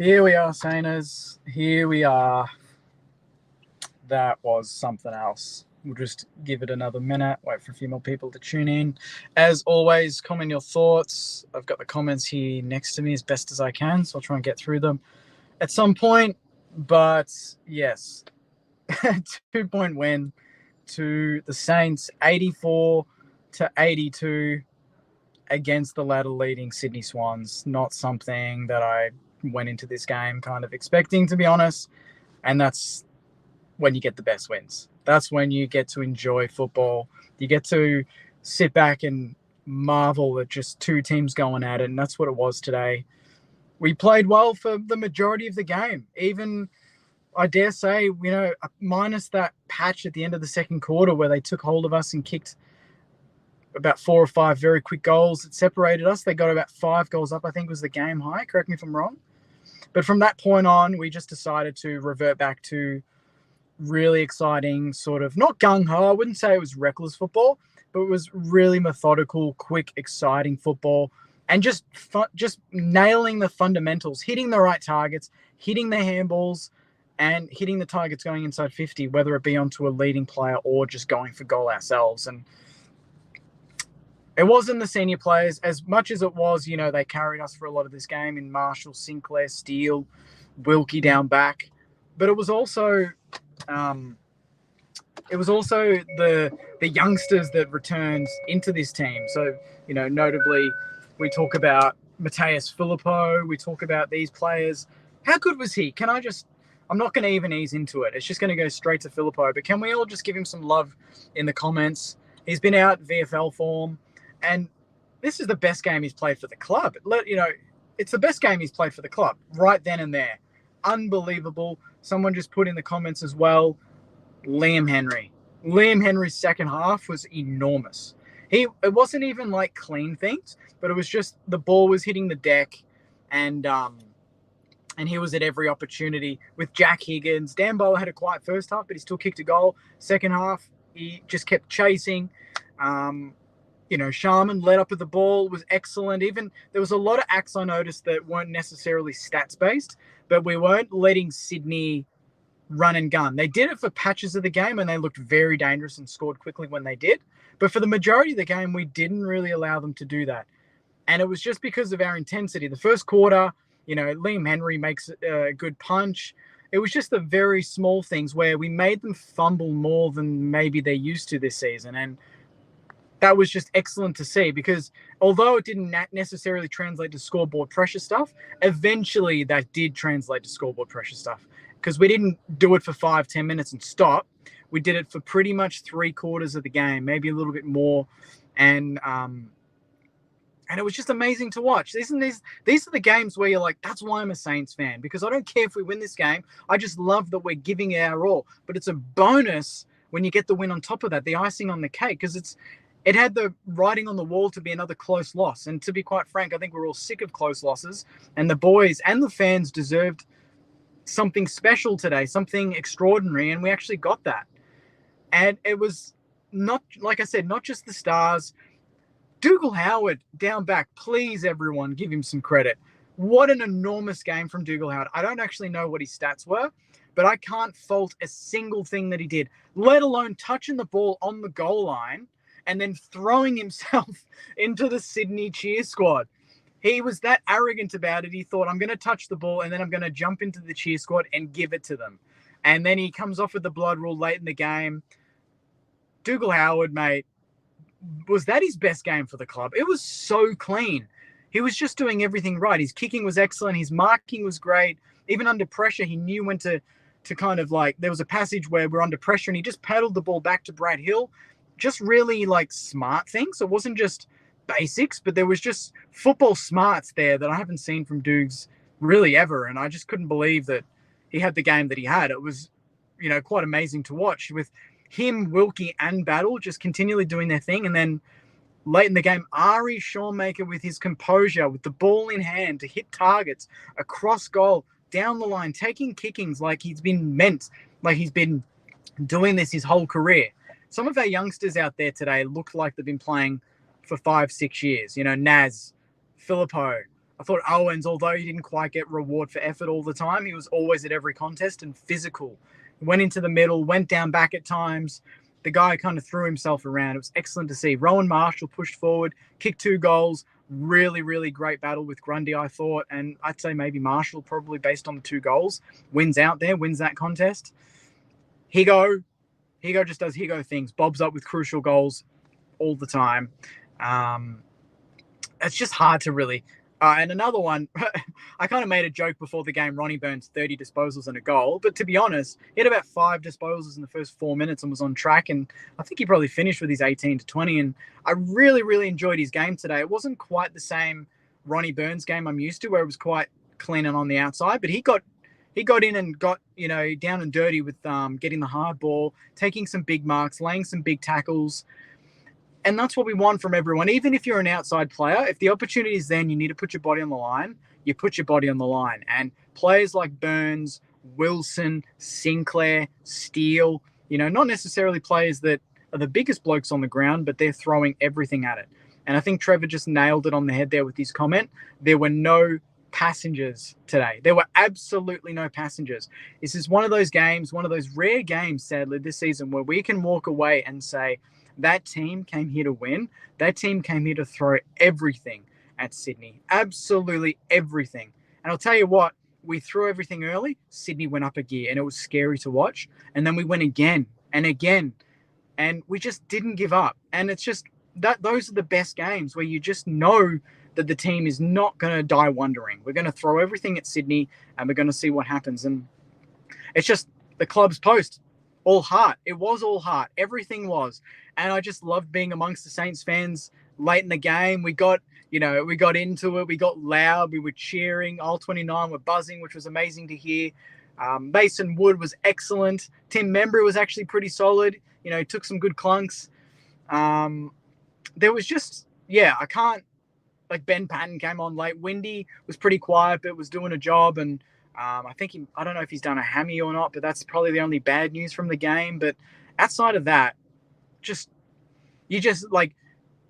Here we are, Saners. Here we are. That was something else. We'll just give it another minute, wait for a few more people to tune in. As always, comment your thoughts. I've got the comments here next to me as best as I can, so I'll try and get through them at some point. But yes, 2-point win to the Saints, 84-82 against the ladder leading Sydney Swans. Not something that I went into this game kind of expecting, to be honest. And that's when you get the best wins. That's when you get to enjoy football. You get to sit back and marvel at just two teams going at it, and that's what it was today. We played well for the majority of the game. Even, I dare say, minus that patch at the end of the second quarter where they took hold of us and kicked about 4 or 5 very quick goals that separated us. They got about 5 goals up, I think was the game high. Correct me if I'm wrong. But from that point on, we just decided to revert back to really exciting sort of, not gung-ho, I wouldn't say it was reckless football, but it was really methodical, quick, exciting football, and just nailing the fundamentals, hitting the right targets, hitting the handballs, and hitting the targets going inside 50, whether it be onto a leading player or just going for goal ourselves. And it wasn't the senior players as much as it was, they carried us for a lot of this game in Marshall, Sinclair, Steele, Wilkie down back. But it was also the youngsters that returned into this team. So, notably, we talk about Mateus Filippo. We talk about these players. How good was he? I'm not going to even ease into it. It's just going to go straight to Filippo. But can we all just give him some love in the comments? He's been out VFL form, and this is the best game he's played for the club. It's the best game he's played for the club right then and there. Unbelievable. Someone just put in the comments as well, Liam Henry. Liam Henry's second half was enormous. It wasn't even like clean things, but it was just the ball was hitting the deck, and he was at every opportunity with Jack Higgins. Dan Bowler had a quiet first half, but he still kicked a goal. Second half, he just kept chasing. Sharman led up with the ball, was excellent. Even there was a lot of acts I noticed that weren't necessarily stats-based, but we weren't letting Sydney run and gun. They did it for patches of the game, and they looked very dangerous and scored quickly when they did. But for the majority of the game, we didn't really allow them to do that. And it was just because of our intensity. The first quarter, Liam Henry makes a good punch. It was just the very small things where we made them fumble more than maybe they're used to this season. And that was just excellent to see, because although it didn't necessarily translate to scoreboard pressure stuff, eventually that did translate to scoreboard pressure stuff, because we didn't do it for 5-10 minutes and stop. We did it for pretty much 3/4 of the game, maybe a little bit more. And it was just amazing to watch. These are the games where you're like, that's why I'm a Saints fan, because I don't care if we win this game. I just love that we're giving it our all. But it's a bonus when you get the win on top of that, the icing on the cake, because it had the writing on the wall to be another close loss. And to be quite frank, I think we're all sick of close losses. And the boys and the fans deserved something special today, something extraordinary. And we actually got that. And it was not, like I said, not just the stars. Dougal Howard down back, please, everyone, give him some credit. What an enormous game from Dougal Howard. I don't actually know what his stats were, but I can't fault a single thing that he did, let alone touching the ball on the goal line and then throwing himself into the Sydney cheer squad. He was that arrogant about it. He thought, I'm going to touch the ball and then I'm going to jump into the cheer squad and give it to them. And then he comes off with the blood rule late in the game. Dougal Howard, mate, was that his best game for the club? It was so clean. He was just doing everything right. His kicking was excellent. His marking was great. Even under pressure, he knew when to kind of like, there was a passage where we're under pressure and he just paddled the ball back to Brad Hill. Just really like smart things. It wasn't just basics, but there was just football smarts there that I haven't seen from Dukes really ever. And I just couldn't believe that he had the game that he had. It was, quite amazing to watch with him, Wilkie, and Battle just continually doing their thing. And then late in the game, Ari Shawmaker with his composure, with the ball in hand to hit targets across goal, down the line, taking kickings like he's been doing this his whole career. Some of our youngsters out there today look like they've been playing for 5-6 years. Naz, Filippo, I thought Owens, although he didn't quite get reward for effort all the time, he was always at every contest and physical. Went into the middle, went down back at times. The guy kind of threw himself around. It was excellent to see. Rowan Marshall pushed forward, kicked 2 goals. Really, really great battle with Grundy, I thought. And I'd say maybe Marshall, probably based on the 2 goals, wins out there, wins that contest. Higo just does Higo things, bobs up with crucial goals all the time. It's just hard to really. And another one, I kind of made a joke before the game. Ronnie Burns 30 disposals and a goal, but to be honest, he had about 5 disposals in the first 4 minutes and was on track. And I think he probably finished with his 18 to 20. And I really, really enjoyed his game today. It wasn't quite the same Ronnie Burns game I'm used to, where it was quite clean and on the outside, but he got in and got, down and dirty with getting the hard ball, taking some big marks, laying some big tackles. And that's what we want from everyone. Even if you're an outside player, if the opportunity is there and you need to put your body on the line, you put your body on the line. And players like Burns, Wilson, Sinclair, Steele, not necessarily players that are the biggest blokes on the ground, but they're throwing everything at it. And I think Trevor just nailed it on the head there with his comment. There were no passengers today. There were absolutely no passengers. This is one of those games, one of those rare games, sadly, this season where we can walk away and say, that team came here to win. That team came here to throw everything at Sydney. Absolutely everything. And I'll tell you what, we threw everything early. Sydney went up a gear and it was scary to watch. And then we went again and again. And we just didn't give up. And it's just that those are the best games where you just know that the team is not going to die wondering. We're going to throw everything at Sydney and we're going to see what happens. And it's just the club's post. All heart. It was all heart. Everything was. And I just loved being amongst the Saints fans late in the game. We got into it. We got loud. We were cheering. All 29 were buzzing, which was amazing to hear. Mason Wood was excellent. Tim Membry was actually pretty solid. Took some good clunks. There was just, I can't, Ben Patton came on late. Windy was pretty quiet, but was doing a job. And I don't know if he's done a hammy or not, but that's probably the only bad news from the game. But outside of that,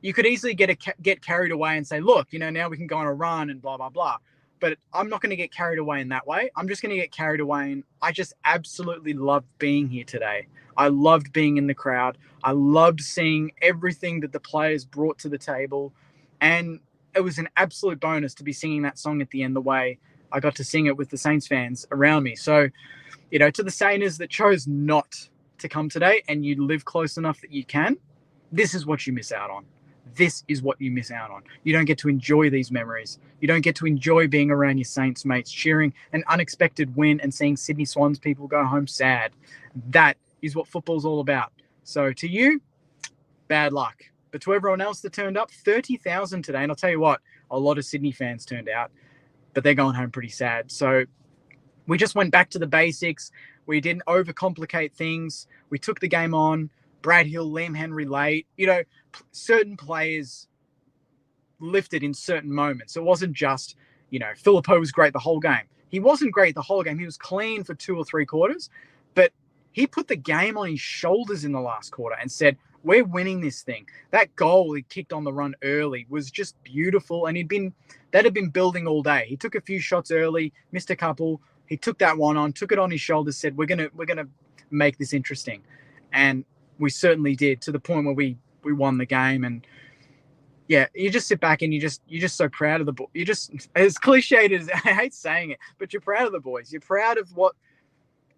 you could easily get carried away and say, look, now we can go on a run and blah, blah, blah. But I'm not going to get carried away in that way. I'm just going to get carried away. And I just absolutely loved being here today. I loved being in the crowd. I loved seeing everything that the players brought to the table. And it was an absolute bonus to be singing that song at the end the way I got to sing it with the Saints fans around me. So, to the Saints that chose not to come today and you live close enough that you can, this is what you miss out on. This is what you miss out on. You don't get to enjoy these memories. You don't get to enjoy being around your Saints mates, cheering an unexpected win and seeing Sydney Swans people go home sad. That is what football's all about. So to you, bad luck. But to everyone else that turned up, 30,000 today. And I'll tell you what, a lot of Sydney fans turned out, but they're going home pretty sad. So we just went back to the basics. We didn't overcomplicate things. We took the game on. Brad Hill, Liam Henry late. Certain players lifted in certain moments. It wasn't just, Philippo was great the whole game. He wasn't great the whole game. He was clean for 2 or 3 quarters, but he put the game on his shoulders in the last quarter and said, we're winning this thing. That goal he kicked on the run early was just beautiful. And that had been building all day. He took a few shots early, missed a couple. He took that one on, took it on his shoulders, said, we're gonna make this interesting. And we certainly did, to the point where we won the game. And you just sit back and you're just so proud of the boys. You're just, as cliched as I hate saying it, but you're proud of the boys. You're proud of what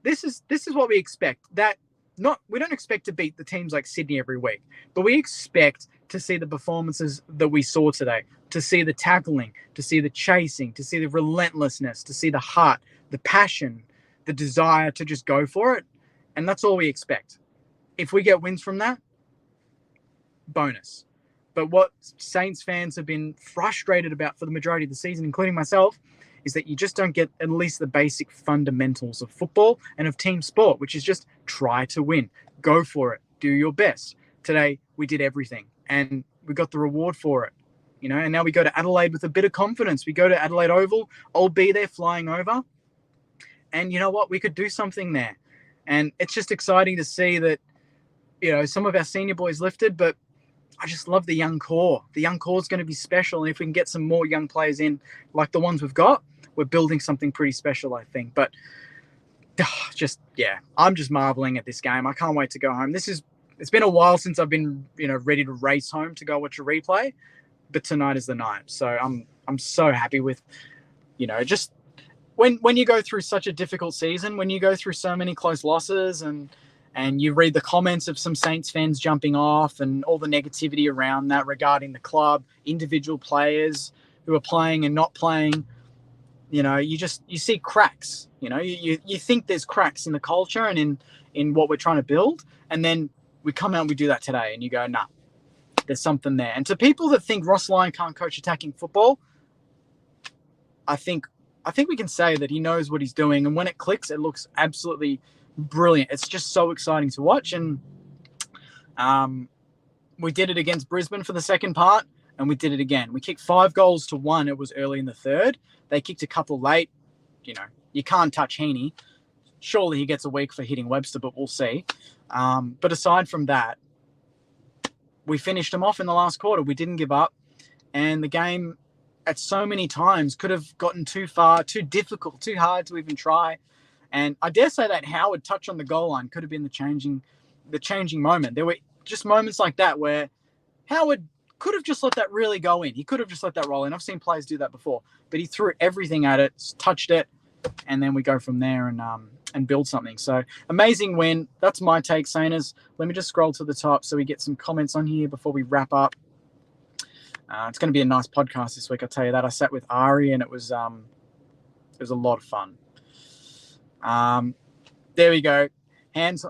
this is what we expect. We don't expect to beat the teams like Sydney every week, but we expect to see the performances that we saw today, to see the tackling, to see the chasing, to see the relentlessness, to see the heart, the passion, the desire to just go for it. And that's all we expect. If we get wins from that, bonus. But what Saints fans have been frustrated about for the majority of the season, including myself, is that you just don't get at least the basic fundamentals of football and of team sport, which is just try to win. Go for it. Do your best. Today, we did everything and we got the reward for it. And now we go to Adelaide with a bit of confidence. We go to Adelaide Oval. I'll be there flying over. And you know what? We could do something there. And it's just exciting to see that, some of our senior boys lifted, but I just love the young core. The young core is going to be special. And if we can get some more young players in like the ones we've got, we're building something pretty special, I think. But I'm just marveling at this game. I can't wait to go home. It's been a while since I've been, ready to race home to go watch a replay, but tonight is the night. So I'm so happy with, just when you go through such a difficult season, when you go through so many close losses and you read the comments of some Saints fans jumping off and all the negativity around that regarding the club, individual players who are playing and not playing, you see cracks. You think there's cracks in the culture and in what we're trying to build, and then we come out and we do that today, and you go, nah, there's something there. And to people that think Ross Lyon can't coach attacking football, I think we can say that he knows what he's doing, and when it clicks, it looks absolutely brilliant. It's just so exciting to watch, and we did it against Brisbane for the second part, and we did it again. We kicked 5 goals to 1. It was early in the third. They kicked a couple late. You can't touch Heaney. Surely he gets a week for hitting Webster, but we'll see. But aside from that, we finished them off in the last quarter. We didn't give up, and the game at so many times could have gotten too far, too difficult, too hard to even try. And I dare say that Howard touch on the goal line could have been the changing moment. There were just moments like that where Howard could have just let that really go in. He could have just let that roll in. I've seen players do that before, but he threw everything at it, touched it, and then we go from there and build something. So amazing win. That's my take, Sainers. Let me just scroll to the top so we get some comments on here before we wrap up. It's going to be a nice podcast this week, I'll tell you that. I sat with Ari and it was a lot of fun. There we go. Hands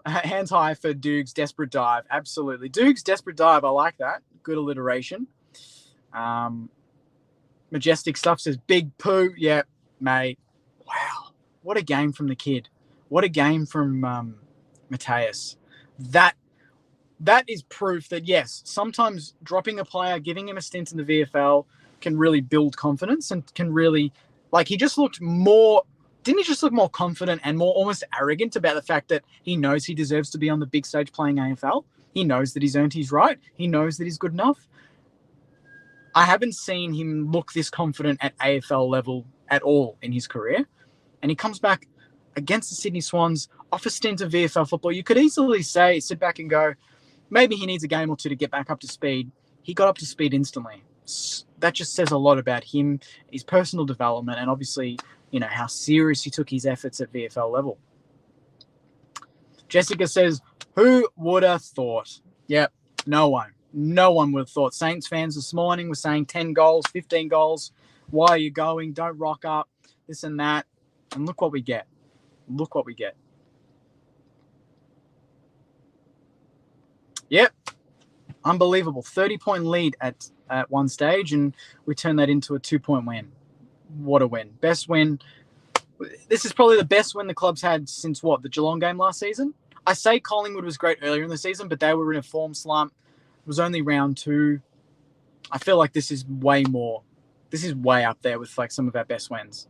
high for Duke's desperate dive. Absolutely. Duke's desperate dive. I like that. Good alliteration. Majestic Stuff says big poo. Yeah, mate. Wow. What a game from the kid. What a game from Mateus. That is proof that, yes, sometimes dropping a player, giving him a stint in the VFL can really build confidence and can really, he just looked more, didn't he just look more confident and more almost arrogant about the fact that he knows he deserves to be on the big stage playing AFL? He knows that he's earned his right. He knows that he's good enough. I haven't seen him look this confident at AFL level at all in his career. And he comes back against the Sydney Swans off a stint of VFL football. You could easily sit back and go, maybe he needs a game or two to get back up to speed. He got up to speed instantly. That just says a lot about him, his personal development, and obviously, how serious he took his efforts at VFL level. Jessica says, who would have thought? Yep, no one. No one would have thought. Saints fans this morning were saying 10 goals, 15 goals. Why are you going? Don't rock up. This and that. And look what we get. Look what we get. Yep. Unbelievable. 30-point lead at one stage, and we turned that into a 2-point win. What a win. Best win. This is probably the best win the club's had since the Geelong game last season. I say Collingwood was great earlier in the season, but they were in a form slump. It was only round 2. I feel like this is way more. This is way up there with some of our best wins.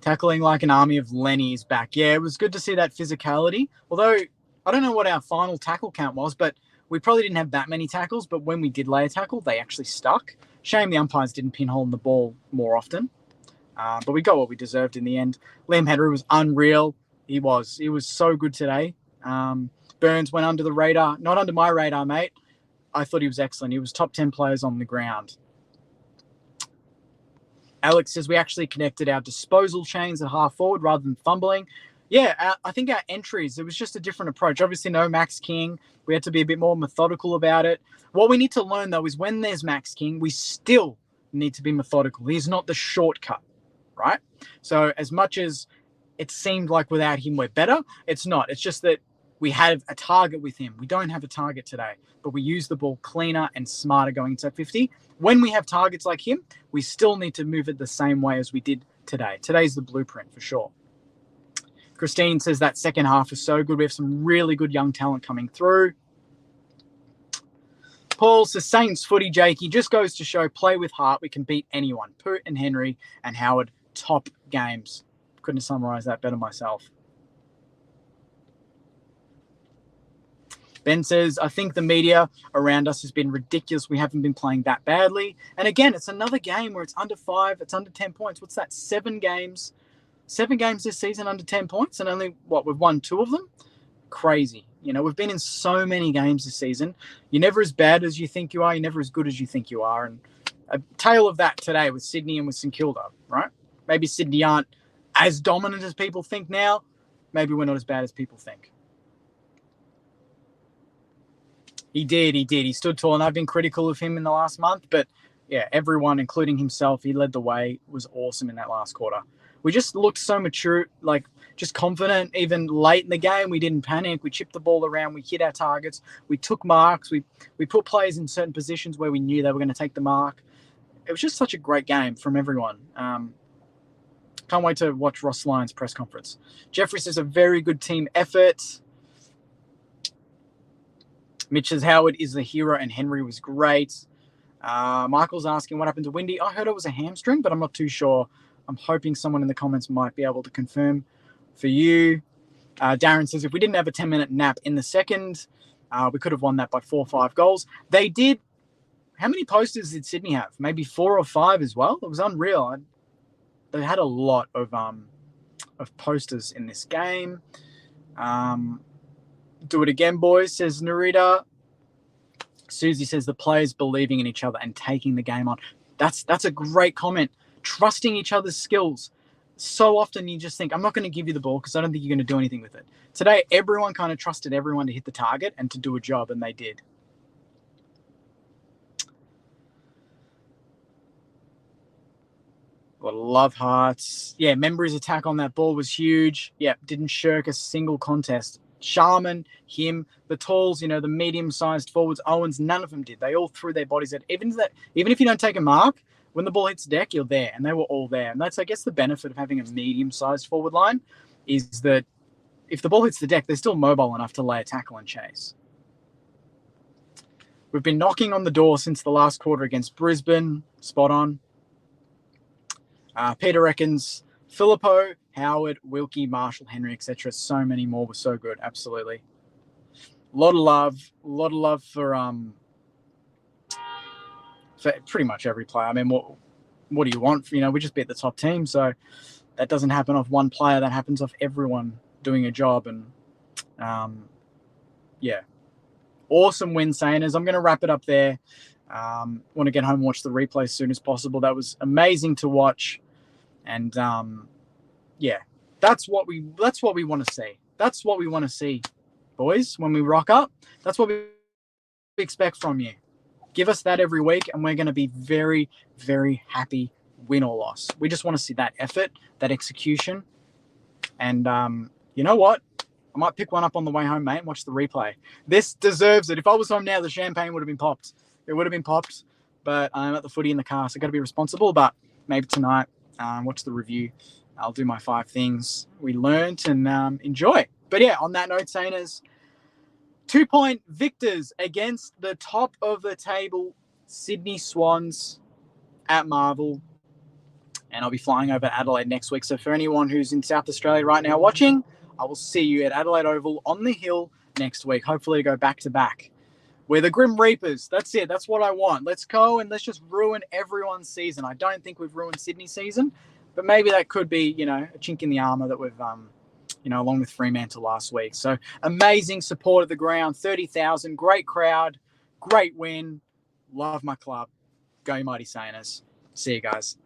Tackling like an army of Lennies back. Yeah, it was good to see that physicality. Although, I don't know what our final tackle count was, but we probably didn't have that many tackles. But when we did lay a tackle, they actually stuck. Shame the umpires didn't pinhole the ball more often. But we got what we deserved in the end. Liam Henry was unreal. He was so good today. Burns went under the radar. Not under my radar, mate. I thought he was excellent. He was top 10 players on the ground. Alex says we actually connected our disposal chains at half forward rather than fumbling. Yeah, I think our entries, it was just a different approach. Obviously, no Max King. We had to be a bit more methodical about it. What we need to learn, though, is when there's Max King, we still need to be methodical. He's not the shortcut, right? So as much as it seemed like without him we're better, it's not. It's just that we have a target with him. We don't have a target today, but we use the ball cleaner and smarter going into 50. When we have targets like him, we still need to move it the same way as we did today. Today's the blueprint for sure. Christine says that second half is so good. We have some really good young talent coming through. Paul says, Saints footy, Jakey, just goes to show play with heart. We can beat anyone. Poot and Henry and Howard, top games. Couldn't have summarised that better myself. Ben says, I think the media around us has been ridiculous. We haven't been playing that badly. And again, it's another game where it's under 5, it's under 10 points. What's that? 7 games. 7 games this season under 10 points, and only, we've won 2 of them? Crazy. We've been in so many games this season. You're never as bad as you think you are. You're never as good as you think you are. And a tale of that today with Sydney and with St Kilda, right? Maybe Sydney aren't as dominant as people think now. Maybe we're not as bad as people think. He did. He stood tall, and I've been critical of him in the last month. But, yeah, everyone, including himself, he led the way. It was awesome in that last quarter. We just looked so mature, just confident. Even late in the game, we didn't panic. We chipped the ball around. We hit our targets. We took marks. We put players in certain positions where we knew they were going to take the mark. It was just such a great game from everyone. Can't wait to watch Ross Lyon's press conference. Jeffrey says a very good team effort. Mitch says Howard is the hero and Henry was great. Michael's asking what happened to Windy. I heard it was a hamstring, but I'm not too sure. I'm hoping someone in the comments might be able to confirm for you. Darren says if we didn't have a 10-minute nap in the second, we could have won that by 4 or 5 goals. They did. How many posters did Sydney have? Maybe 4 or 5 as well. It was unreal. They had a lot of posters in this game. Do it again, boys, says Narita. Susie says the players believing in each other and taking the game on. That's a great comment. Trusting each other's skills. So often you just think, I'm not going to give you the ball because I don't think you're going to do anything with it. Today, everyone kind of trusted everyone to hit the target and to do a job, and they did. A lot of love hearts. Yeah, Membry's attack on that ball was huge. Yeah, didn't shirk a single contest. Sharman, him, the talls, the medium-sized forwards, Owens, none of them did. They all threw their bodies at. Even if you don't take a mark, when the ball hits deck, you're there, and they were all there. And that's, I guess, the benefit of having a medium-sized forward line is that if the ball hits the deck, they're still mobile enough to lay a tackle and chase. We've been knocking on the door since the last quarter against Brisbane. Spot on. Peter reckons Filippo, Howard, Wilkie, Marshall, Henry, etc. So many more were so good. Absolutely. A lot of love for pretty much every player. I mean, what do you want? We just beat the top team, so that doesn't happen off one player. That happens off everyone doing a job. And yeah, awesome win, Saners. I'm going to wrap it up there. Want to get home and watch the replay as soon as possible. That was amazing to watch. And yeah, that's what we want to see. That's what we want to see, boys, when we rock up. That's what we expect from you. Give us that every week, and we're going to be very, very happy, win or loss. We just want to see that effort, that execution. And you know what? I might pick one up on the way home, mate, and watch the replay. This deserves it. If I was home now, the champagne would have been popped. It would have been popped, but I'm at the footy in the car, so I've got to be responsible. But maybe tonight, watch the review. I'll do my 5 things we learned and enjoy. But yeah, on that note, Saners, 2-point victors against the top of the table Sydney Swans at Marvel. And I'll be flying over to Adelaide next week. So for anyone who's in South Australia right now watching, I will see you at Adelaide Oval on the hill next week. Hopefully to go back-to-back. We're the Grim Reapers. That's it. That's what I want. Let's go and let's just ruin everyone's season. I don't think we've ruined Sydney's season, but maybe that could be, a chink in the armour that we've, along with Fremantle last week. So amazing support at the ground, 30,000, great crowd, great win. Love my club. Go Mighty Saners. See you guys.